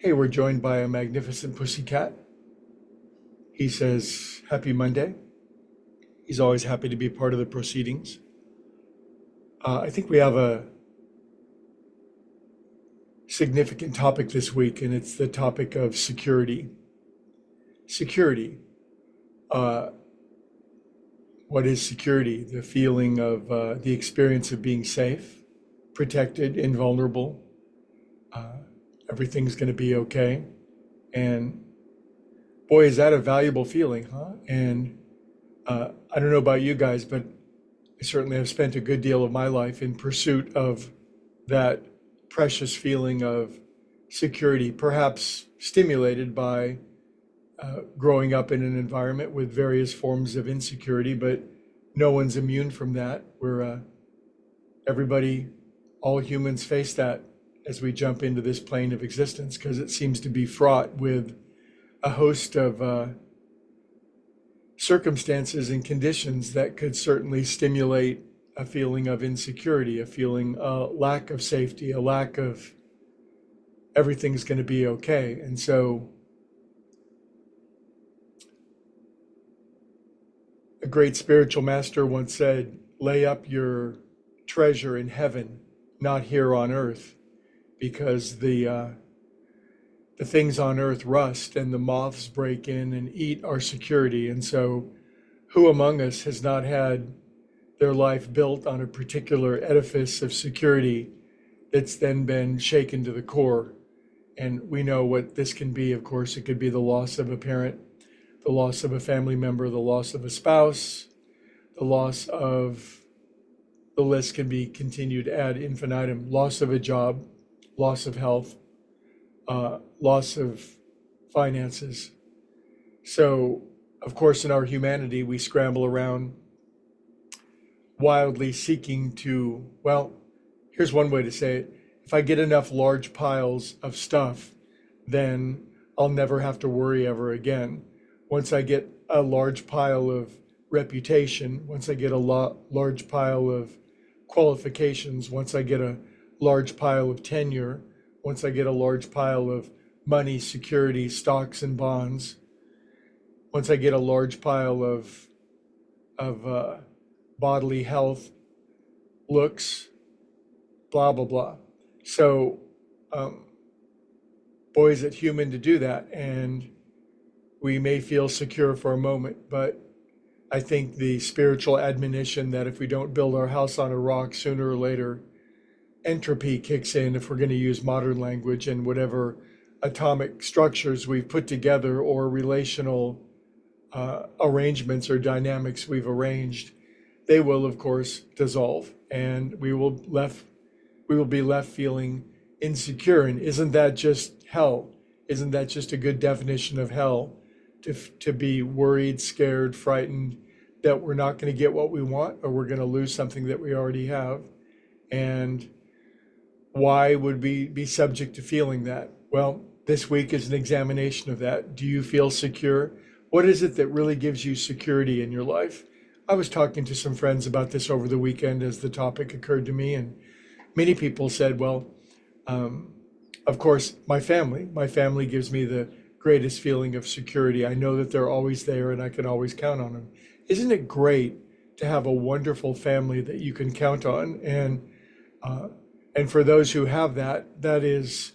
Hey, we're joined by a magnificent pussycat. He says, Happy Monday. He's always happy to be part of the proceedings. I think we have a significant topic this week, and it's the topic of security. Security. Uh, what is security? The feeling of the experience of being safe, protected, invulnerable. Uh, Everything's going to be okay. And boy, is that a valuable feeling, huh? And I don't know about you guys, but I certainly have spent a good deal of my life in pursuit of that precious feeling of security, perhaps stimulated by growing up in an environment with various forms of insecurity, but no one's immune from that. Everybody, all humans face that as we jump into this plane of existence because it seems to be fraught with a host of circumstances and conditions that could certainly stimulate a feeling of insecurity, a feeling lack of safety, a lack of everything's going to be okay. And so a great spiritual master once said, lay up your treasure in heaven, not here on earth, because the things on earth rust and the moths break in and eat our security. And so who among us has not had their life built on a particular edifice of security that's then been shaken to the core? And we know what this can be. Of course, it could be the loss of a parent, the loss of a family member, the loss of a spouse, the loss of, the list can be continued ad infinitum, loss of a job, loss of health, loss of finances. So, of course, in our humanity, we scramble around wildly seeking to, well, here's one way to say it. If I get enough large piles of stuff, then I'll never have to worry ever again. Once I get a large pile of reputation, once I get a large pile of qualifications, once I get a large pile of tenure, once I get a large pile of money, security, stocks, and bonds, once I get a large pile of bodily health, looks, blah, blah, blah. So, boy, is it human to do that. And we may feel secure for a moment, but I think the spiritual admonition that if we don't build our house on a rock, sooner or later, entropy kicks in, if we're going to use modern language, and whatever atomic structures we've put together or relational arrangements or dynamics we've arranged, they will, of course, dissolve, and we will be left feeling insecure. And isn't that just hell? Isn't that just a good definition of hell? To be worried, scared, frightened that we're not going to get what we want, or we're going to lose something that we already have. And why would we be subject to feeling that? Well, this week is an examination of that. Do you feel secure? What is it that really gives you security in your life? I was talking to some friends about this over the weekend as the topic occurred to me, and many people said, well, of course, my family gives me the greatest feeling of security. I know that they're always there and I can always count on them. Isn't it great to have a wonderful family that you can count on? And for those who have that, that is,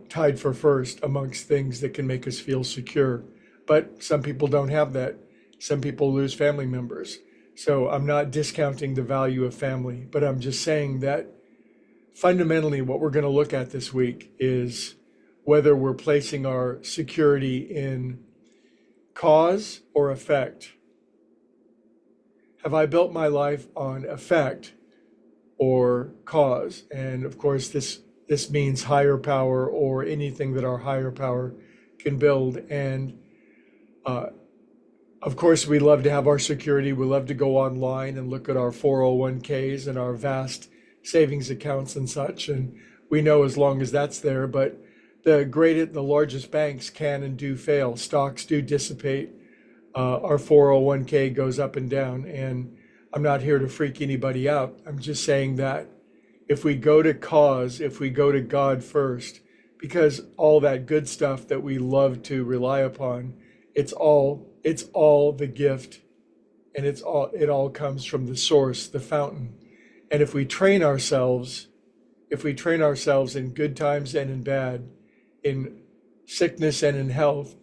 tied for first amongst things that can make us feel secure. But some people don't have that. Some people lose family members. So I'm not discounting the value of family, but I'm just saying that fundamentally what we're going to look at this week is whether we're placing our security in cause or effect. Have I built my life on effect or cause? And of course, this means higher power or anything that our higher power can build. And of course, we love to have our security. We love to go online and look at our 401ks and our vast savings accounts and such. And we know as long as that's there, but the largest banks can and do fail. Stocks do dissipate. Our 401k goes up and down. And I'm not here to freak anybody out. I'm just saying that if we go to cause, if we go to God first, because all that good stuff that we love to rely upon, it's all the gift, and it all comes from the source, the fountain. And if we train ourselves in good times and in bad, in sickness and in health,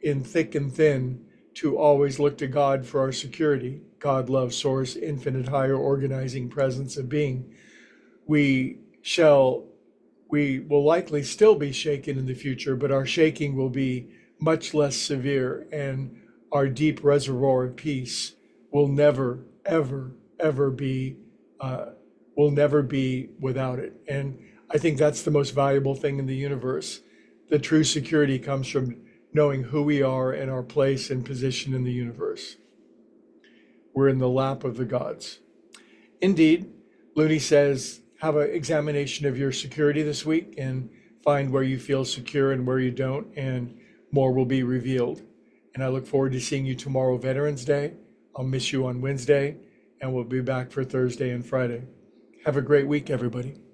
in thick and thin, to always look to God for our security, God, love, source, infinite, higher organizing presence of being, we shall we will likely still be shaken in the future, but our shaking will be much less severe, and our deep reservoir of peace will never, ever, ever be will never be without it. And I think that's the most valuable thing in the universe. The true security comes from knowing who we are and our place and position in the universe. We're in the lap of the gods. Indeed, Looney says, have an examination of your security this week and find where you feel secure and where you don't, and more will be revealed. And I look forward to seeing you tomorrow, Veterans Day. I'll miss you on Wednesday, and we'll be back for Thursday and Friday. Have a great week, everybody.